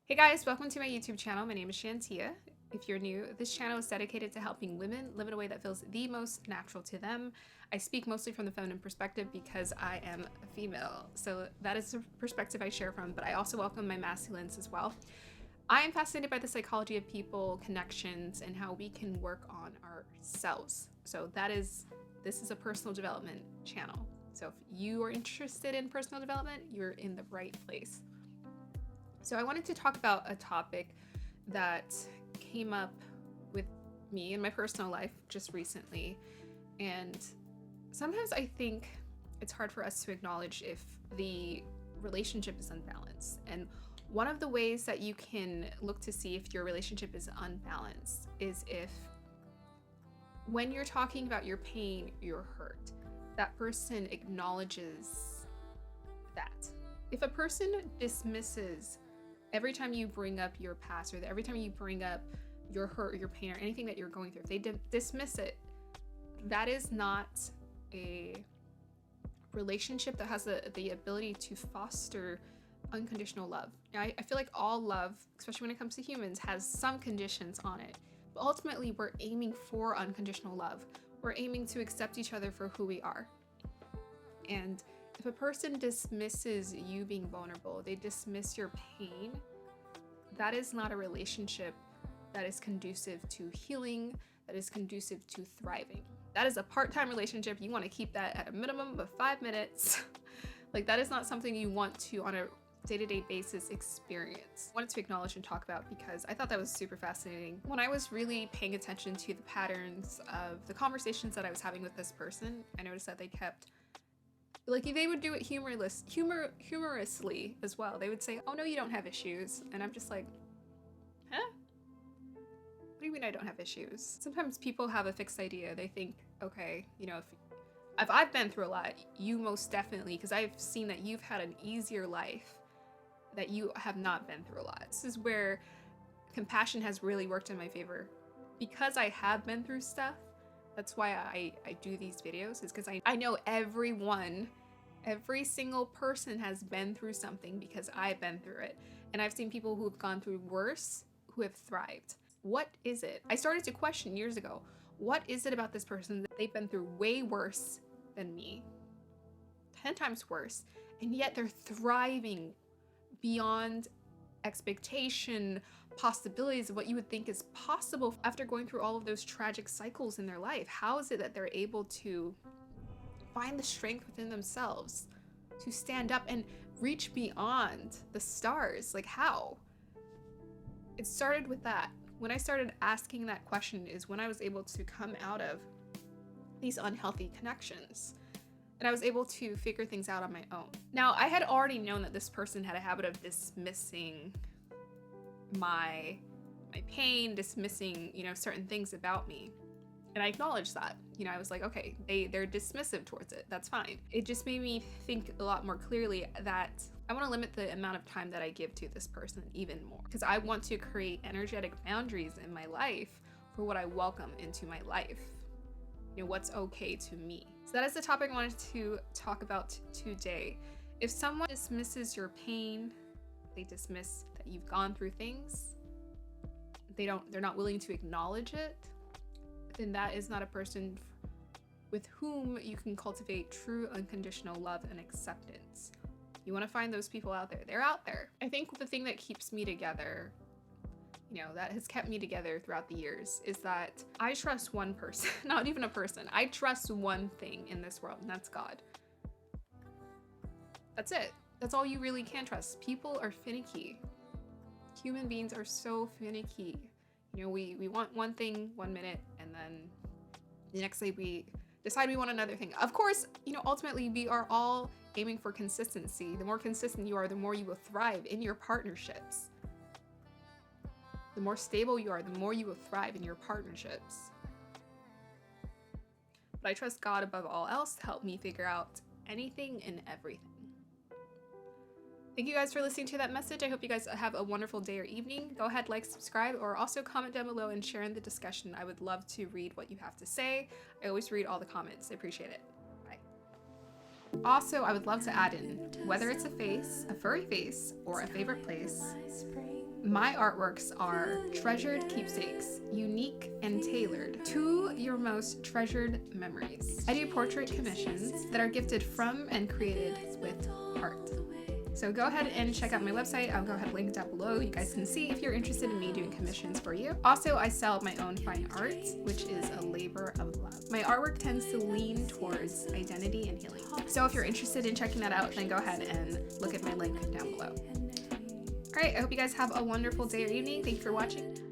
Hey guys, welcome to my YouTube channel. My name is Shantia. If you're new, this channel is dedicated to helping women live in a way that feels the most natural to them. I speak mostly from the feminine perspective because I am a female, so that is the perspective I share from, but I also welcome my masculines as well. I am fascinated by the psychology of people, connections, and how we can work on ourselves. So this is a personal development channel. So if you are interested in personal development, you're in the right place. So I wanted to talk about a topic that came up with me in my personal life just recently. And sometimes I think it's hard for us to acknowledge if the relationship is unbalanced. And one of the ways that you can look to see if your relationship is unbalanced is if when you're talking about your pain, your hurt, that person acknowledges that. If a person dismisses every time you bring up your past, or every time you bring up your hurt or your pain or anything that you're going through, if they dismiss it, that is not a relationship that has the ability to foster unconditional love. Now, I feel like all love, especially when it comes to humans, has some conditions on it. But ultimately, we're aiming for unconditional love. We're aiming to accept each other for who we are. And if a person dismisses you being vulnerable, they dismiss your pain, that is not a relationship that is conducive to healing, that is conducive to thriving. That is a part-time relationship. You want to keep that at a minimum of 5 minutes. Like, that is not something you want to, on a day-to-day basis, experience. I wanted to acknowledge and talk about because I thought that was super fascinating. When I was really paying attention to the patterns of the conversations that I was having with this person, I noticed that they kept, like, they would do it humorously as well. They would say, "Oh no, you don't have issues," and I'm just like, huh? What do you mean I don't have issues? Sometimes people have a fixed idea. They think, okay, if I've been through a lot, you most definitely, because I've seen that you've had an easier life, that you have not been through a lot. This is where compassion has really worked in my favor. Because I have been through stuff, that's why I do these videos, is because I know every single person has been through something because I've been through it. And I've seen people who have gone through worse who have thrived. What is it? I started to question years ago, what is it about this person that they've been through way worse than me? 10 times worse. And yet they're thriving beyond expectation, possibilities of what you would think is possible after going through all of those tragic cycles in their life. How is it that they're able to find the strength within themselves to stand up and reach beyond the stars? Like, how? It started with that. When I started asking that question is when I was able to come out of these unhealthy connections. And I was able to figure things out on my own. Now, I had already known that this person had a habit of dismissing my pain, dismissing, certain things about me. And I acknowledged that. I was like, okay, they're dismissive towards it. That's fine. It just made me think a lot more clearly that I want to limit the amount of time that I give to this person even more. Because I want to create energetic boundaries in my life for what I welcome into my life. What's okay to me. So that is the topic I wanted to talk about today. If someone dismisses your pain, they dismiss that you've gone through things, they're not willing to acknowledge it, then that is not a person with whom you can cultivate true unconditional love and acceptance. You want to find those people out there. They're out there. I think the thing that keeps me together, that has kept me together throughout the years, is that I trust one person, not even a person. I trust one thing in this world, and that's God. That's it. That's all you really can trust. People are finicky. Human beings are so finicky. We want one thing 1 minute, and then the next day we decide we want another thing. Of course, ultimately we are all aiming for consistency. The more consistent you are, the more you will thrive in your partnerships. The more stable you are, the more you will thrive in your partnerships. But I trust God above all else to help me figure out anything and everything. Thank you guys for listening to that message. I hope you guys have a wonderful day or evening. Go ahead, like, subscribe, or also comment down below and share in the discussion. I would love to read what you have to say. I always read all the comments. I appreciate it. Bye. Also, I would love to add in, whether it's a face, a furry face, or a favorite place, My artworks are treasured keepsakes, unique and tailored to your most treasured memories. I do portrait commissions that are gifted from and created with heart. So go ahead and check out my website. I'll go ahead and link it down below. You guys can see if you're interested in me doing commissions for you. Also, I sell my own fine art, which is a labor of love. My artwork tends to lean towards identity and healing. So if you're interested in checking that out, then go ahead and look at my link down below. All right, I hope you guys have a wonderful day or evening. Thank you for watching.